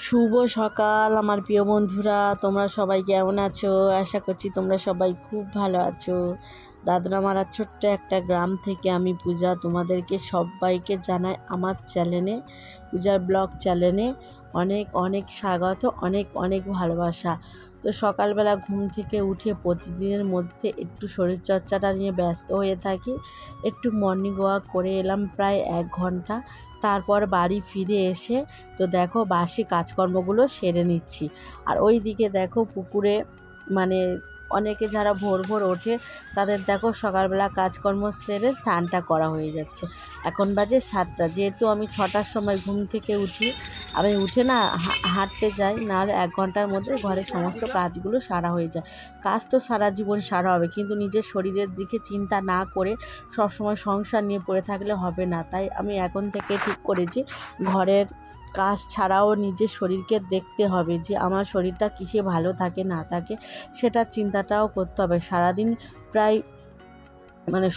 শুভ সকাল আমার প্রিয় বন্ধুরা, তোমরা সবাই কেমন আছো? আশা করছি তোমরা সবাই খুব ভালো আছো। দাদরামারা ছোট্ট একটা গ্রাম থেকে আমি পূজা তোমাদেরকে সবাইকে জানাই আমার চ্যানেলে, পূজার ব্লগ চ্যানেলে অনেক অনেক স্বাগত, অনেক অনেক ভালোবাসা। তো সকালবেলা ঘুম থেকে উঠে প্রতিদিনের মধ্যে একটু শরীরচর্চাটা নিয়ে ব্যস্ত হয়ে থাকি। একটু মর্নিং ওয়াক করে এলাম প্রায় 1 ঘন্টা। তারপর বাড়ি ফিরে এসে তো দেখো বাসি কাজকর্মগুলো সেরে নিচ্ছি। আর ওই দিকে দেখো পুকুরে মানে অনেকে যারা ভোর ভোর ওঠে তাদের দেখো সকালবেলা কাজকর্ম সেরে স্নানটা করা হয়ে যাচ্ছে। এখন বাজে 7টা, যেহেতু আমি 6টার সময় ঘুম থেকে উঠি, আমি উঠে না হাঁটতে যাই, নাহলে 1 ঘন্টার মধ্যে ঘরের সমস্ত কাজগুলো সারা হয়ে যায়। কাজ তো সারা জীবন সারা হবে, কিন্তু নিজের শরীরের দিকে চিন্তা না করে সবসময় সংসার নিয়ে পড়ে থাকলে হবে না। তাই আমি এখন থেকে ঠিক করেছি ঘরের কাজ ছাড়াও নিজের শরীরকে দেখতে হবে, যে আমার শরীরটা কিসে ভালো থাকে না থাকে সেটার চিন্তাটাও করতে হবে। সারাদিন প্রায়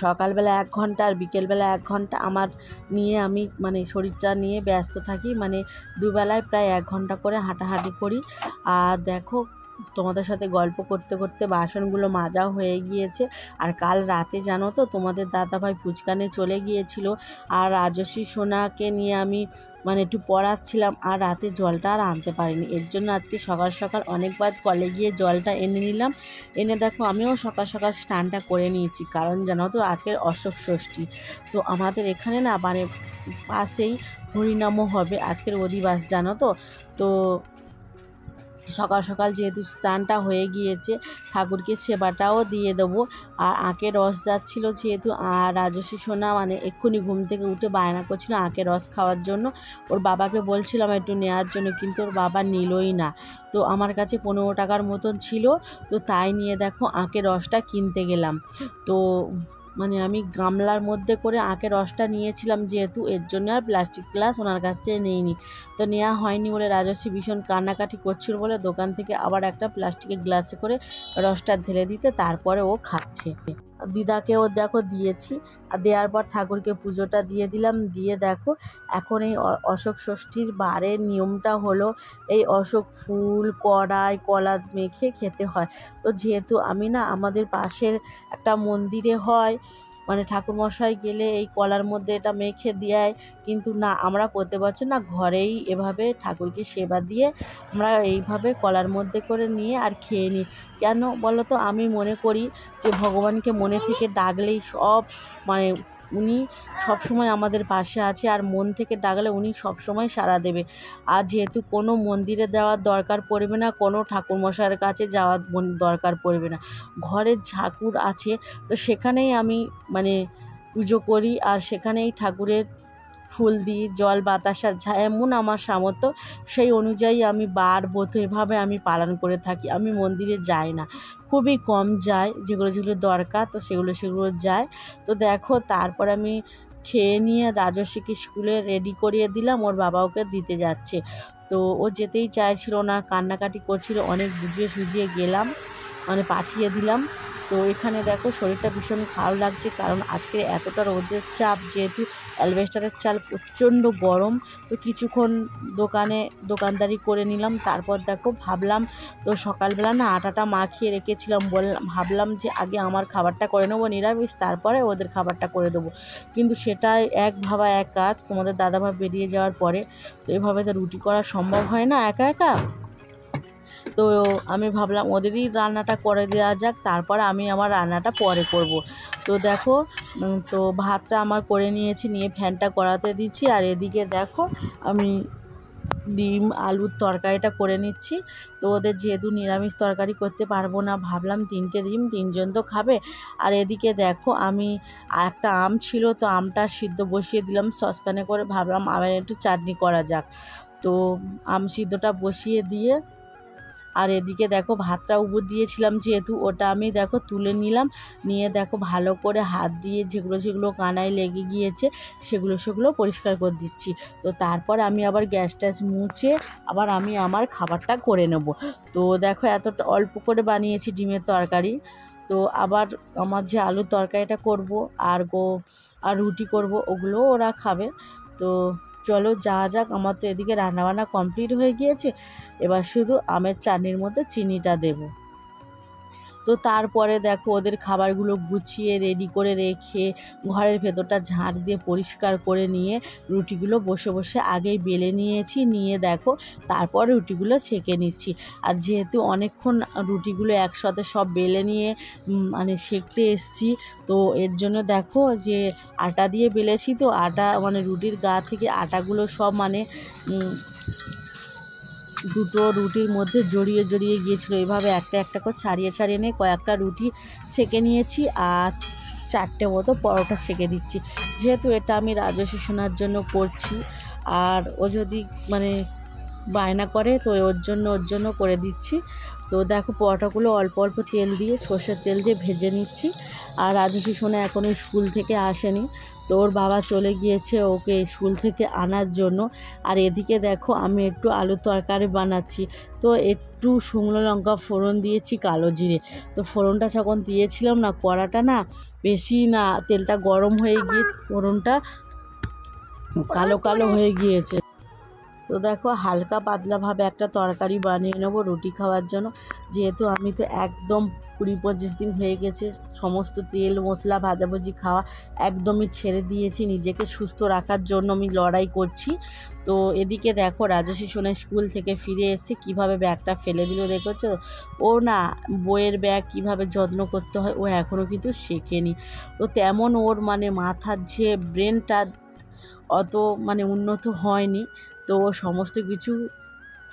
সকালবেলা 1 ঘন্টা আর বিকেলবেলা 1 ঘন্টা আমার নিয়ে আমি শরীরটা নিয়ে ব্যস্ত থাকি। দুবেলায় প্রায় 1 ঘন্টা করে হাঁটাহাঁটি করি। আর দেখো তোমাদের সাথে গল্প করতে করতে বাসনগুলো মাজাও হয়ে গিয়েছে। আর কাল রাতে জানো তো তোমাদের দাদাভাই ফুচকানে চলে গিয়েছিল, আর রাজস্বী সোনাকে নিয়ে আমি একটু পড়াচ্ছিলাম, আর রাতে জলটা আর আনতে পারিনি। এর জন্য আজকে সকাল সকাল অনেকবার কলে গিয়ে জলটা এনে নিলাম। এনে দেখো আমিও সকাল সকাল স্নানটা করে নিয়েছি, কারণ জানো তো আজকের অশোক ষষ্ঠী। তো আমাদের এখানে না পাশেই হরিনামও হবে, আজকের অধিবাস জানো তো। তো সকাল সকাল যেহেতু স্নানটা হয়ে গিয়েছে, ঠাকুরকে সেবাটাও দিয়ে দেবো। আর আখের রস যাচ্ছিল যেহেতু, আর রাজস্বী সোনা এক্ষুনি ঘুম থেকে উঠে বায়না করছিল আখের রস খাওয়ার জন্য। ওর বাবাকে বলছিলাম একটু নেওয়ার জন্য, কিন্তু ওর বাবা নিলই না। তো আমার কাছে 15 টাকার মতন ছিল, তো তাই নিয়ে দেখো আখের রসটা কিনতে গেলাম। তো আমি গামলার মধ্যে করে আখের রসটা নিয়েছিলাম, যেহেতু এর জন্য আর প্লাস্টিক গ্লাস ওনার কাছ থেকে নিইনি। তো নেওয়া হয়নি বলে রাজস্বী ভীষণ কান্নাকাটি করছিল বলে দোকান থেকে আবার একটা প্লাস্টিকের গ্লাসে করে রসটা ঢেলে দিতে তারপরে ও খাচ্ছে। দিদাকেও দেখো দিয়েছি, আর দেওয়ার পর ঠাকুরকে পুজোটা দিয়ে দিলাম। দিয়ে দেখো এখন এই অশোক ষষ্ঠীর বারের নিয়মটা হলো এই অশোক ফুল কড়াই কলা মেখে খেতে হয়। তো যেহেতু আমি না আমাদের পাশের একটা মন্দিরে হয়, ঠাকুরমশাই গেলে এই কলার মধ্যে এটা মেখে দেয়, কিন্তু না আমরা প্রত্যেক বছর না ঘরেই এভাবে ঠাকুরকে সেবা দিয়ে আমরা এইভাবে কলার মধ্যে করে নিয়ে আর খেয়ে নিই। কেন বলো তো? আমি মনে করি যে ভগবানকে মনে থেকে ডাকলেই সব উনি সবসময় আমাদের পাশে আছে, আর মন থেকে ডাকলে উনি সবসময় সাড়া দেবে। আর যেহেতু কোনো মন্দিরে যাওয়ার দরকার পড়বে না, কোনো ঠাকুরমশাইয়ের কাছে যাওয়ার দরকার পড়বে না, ঘরের ঠাকুর আছে, তো সেখানেই আমি পুজো করি, আর সেখানেই ঠাকুরের ফুল দিই, জল বাতাসা যেমন আমার সামর্থ্য সেই অনুযায়ী আমি বার ব্রত এভাবে আমি পালন করে থাকি। আমি মন্দিরে যাই না, খুবই কম যাই, যেগুলো দরকার তো সেগুলো যায়। তো দেখো তারপর আমি খেয়ে নিয়ে রাজস্বীকে স্কুলে রেডি করিয়ে দিলাম, ওর বাবা ওকে দিতে যাচ্ছে। তো ও যেতেই চাইছিল না, কান্নাকাটি করছিল, অনেক বুঝিয়ে সুঝিয়ে গেলাম, পাঠিয়ে দিলাম। তো এখানে দেখো শরীরটা ভীষণ খারাপ লাগছে, কারণ আজকে এতটা রোদের চাপ, যেহেতু অ্যালবেস্টারের চাল প্রচণ্ড গরম। তো কিছুক্ষণ দোকানদারি করে নিলাম। তারপর দেখো ভাবলাম, তো সকালবেলা না আটাটা মাখিয়ে রেখেছিলাম, ভাবলাম যে আগে আমার খাবারটা করে নেবো নিরামিষ, তারপরে ওদের খাবারটা করে দেবো। কিন্তু সেটাই এক ভাবা এক কাজ, তোমাদের দাদাভাই বেরিয়ে যাওয়ার পরে তো এভাবে তো রুটি করা সম্ভব হয় না একা একা। তো আমি ভাবলাম ওদেরই রান্নাটা করে দেওয়া যাক, তারপর আমি আমার রান্নাটা পরে করব। তো দেখো তো ভাতটা আমার করে নিয়েছি, নিয়ে ফ্যানটা করাতে দিচ্ছি, আর এদিকে দেখো আমি ডিম আলুর তরকারিটা করে নিচ্ছি। তো ওদের যেহেতু নিরামিষ তরকারি করতে পারবো না, ভাবলাম 3টে ডিম, 3জন তো খাবে। আর এদিকে দেখো আমি একটা আম ছিল, তো আমটা সিদ্ধ বসিয়ে দিলাম সসপ্যানে করে, ভাবলাম আমের একটু চাটনি করা যাক। তো আম সিদ্ধটা বসিয়ে দিয়ে, আর এদিকে দেখো ভাতটা উপর দিয়েছিলাম যেহেতু, ওটা আমি দেখো তুলে নিলাম, নিয়ে দেখো ভালো করে হাত দিয়ে যেগুলো কানায় লেগে গিয়েছে সেগুলো পরিষ্কার করে দিচ্ছি। তো তারপর আমি আবার গ্যাস ট্যাস মুছে আবার আমি আমার খাবারটা করে নেব। তো দেখো এতটা অল্প করে বানিয়েছি ডিমের তরকারি। তো আবার আমার যে আলুর তরকারিটা করব আর রুটি করব, ওগুলোও ওরা খাবে। তো চলো যাওয়া যাক। আমার তো এদিকে রান্নাবান্না কমপ্লিট হয়ে গিয়েছে, এবার শুধু আমের চাটনির মধ্যে চিনিটা দেব। তো তারপরে দেখো ওদের খাবারগুলো গুছিয়ে রেডি করে রেখে ঘরের ভেতরটা ঝাঁট দিয়ে পরিষ্কার করে নিয়ে রুটিগুলো বসে বসে আগেই বেলে নিয়েছি, নিয়ে দেখো তারপর রুটিগুলো ছেঁকে নিচ্ছি। আর যেহেতু অনেকক্ষণ রুটিগুলো একসাথে সব বেলে নিয়ে মানে সেঁকতে এসছি, তো এর জন্য দেখো যে আটা দিয়ে বেলেছি, তো আটা মানে রুটির গা থেকে আটাগুলো সব মানে দুটো রুটির মধ্যে জড়িয়ে জড়িয়ে গিয়েছিলো। এভাবে একটা একটা করে ছাড়িয়ে ছাড়িয়ে নিয়ে কয়েকটা রুটি সেঁকে নিয়েছি আর 4টে মতো পরোটা সেঁকে দিচ্ছি। যেহেতু এটা আমি রাজস্বী সোনার জন্য করছি, আর ও যদি মানে বায়না করে তো ওর জন্য করে দিচ্ছি। তো দেখো পরোটাগুলো অল্প অল্প তেল দিয়ে, সর্ষের তেল দিয়ে ভেজে নিচ্ছি। আর রাজস্বী সোনা এখনও স্কুল থেকে আসেনি, তো ওর বাবা চলে গিয়েছে ওকে স্কুল থেকে আনার জন্য। আর এদিকে দেখো আমি একটু আলু তরকারি বানাচ্ছি, তো একটু শুকনো লঙ্কা ফোড়ন দিয়েছি, কালো জিরে। তো ফোড়নটা যখন দিয়েছিলাম না, কড়াটা না বেশি না, তেলটা গরম হয়ে গিয়ে ফোড়নটা কালো কালো হয়ে গিয়েছে। তো দেখো হালকা পাতলাভাবে একটা তরকারি বানিয়ে নেবো রুটি খাওয়ার জন্য। যেহেতু আমি তো একদম 20-25 দিন হয়ে গেছে সমস্ত তেল মশলা ভাজাভুজি খাওয়া একদমই ছেড়ে দিয়েছি, নিজেকে সুস্থ রাখার জন্য আমি লড়াই করছি। তো এদিকে দেখো রাজস্বী সোনা স্কুল থেকে ফিরে এসে কিভাবে ব্যাগটা ফেলে দিল দেখেছো। ও না বইয়ের ব্যাগ কিভাবে যত্ন করতে হয় ও এখনও কিন্তু শেখেনি। তো তেমন ওর মানে মাথার যে ব্রেনটা অত মানে উন্নত হয়নি, তো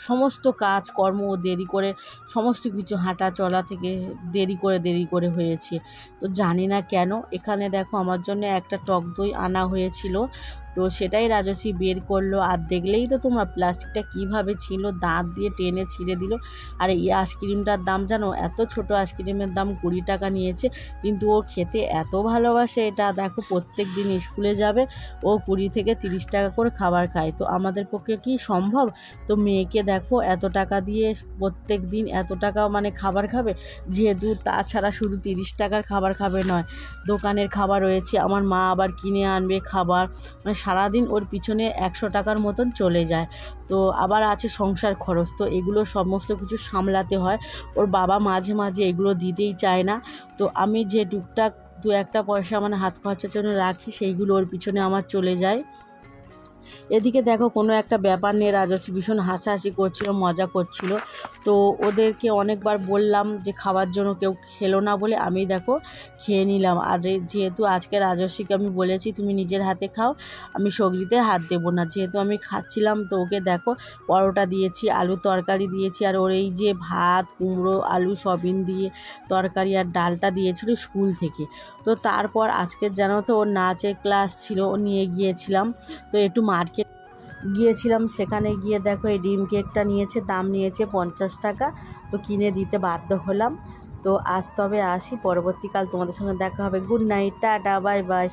সমস্ত কাজকর্ম দেরি করে, সমস্ত কিছু হাঁটা চলা থেকে দেরি করে হয়েছে। তো জানি না কেন। এখানে দেখো আমার জন্য একটা টক দই আনা হয়েছিল, তো সেটাই রাজস্বী বের করলো। আর দেখলেই তো তোমরা প্লাস্টিকটা কিভাবে ছিল, দাঁত দিয়ে টেনে ছিঁড়ে দিল। আর এই আইসক্রিমটার দাম জানো, এত ছোট আইসক্রিমের দাম 20 টাকা নিয়েছে, কিন্তু ও খেতে এত ভালোবাসে এটা। দেখো প্রত্যেক দিন স্কুলে যাবে, ও 20 থেকে 30 টাকা করে খাবার খায়। তো আমাদের পক্ষে কি সম্ভব? তো মেয়েকে দেখো এত টাকা দিয়ে প্রত্যেক দিন এত টাকা মানে খাবার খাবে। যেহেতু তাছাড়া শুধু 30 টাকার খাবার খাবে নয়, দোকানের খাবার রয়েছে, আমার মা আবার কিনে আনবে খাবার, মানে সারাদিন ওর পিছনে 100 টাকার মতন চলে যায়। তো আবার আছে সংসার খরচ, তো এগুলো সমস্ত কিছু সামলাতে হয়। ওর বাবা মাঝে মাঝে এগুলো দিতেই চায় না, তো আমি যে টুকটাক 2-1 পয়সা মানে হাত খরচার জন্য রাখি, সেইগুলো ওর পিছনে আমার চলে যায়। এদিকে দেখো কোনো একটা ব্যাপার নিয়ে রাজস্বী ভীষণ হাসাহাসি করছিল, মজা করছিল। তো ওদেরকে অনেকবার বললাম যে খাওয়ার জন্য, কেউ খেলো না বলে আমি দেখো খেয়ে নিলাম। আর যেহেতু আজকে রাজস্বীকে আমি বলেছি তুমি নিজের হাতে খাও, আমি সবজিতে হাত দেবো না, যেহেতু আমি খাচ্ছিলাম। তো ওকে দেখো পরোটা দিয়েছি, আলু তরকারি দিয়েছি, আর ওর এই যে ভাত কুমড়ো আলু সয়াবিন দিয়ে তরকারি আর ডালটা দিয়েছিল স্কুল থেকে। তো তারপর আজকের জানো তো ওর নাচের ক্লাস ছিল, ও নিয়ে গিয়েছিলাম। তো একটু মার্কেট গিয়েছিলাম, সেখানে গিয়ে দেখো এই ডিম কেকটা নিয়েছে, দাম নিয়েছে 50 টাকা। তো কিনে দিতে বাধ্য হলাম। তো আজ তবে আসি, পরবর্তীকাল তোমাদের সঙ্গে দেখা হবে। Good night, tata, bye bye.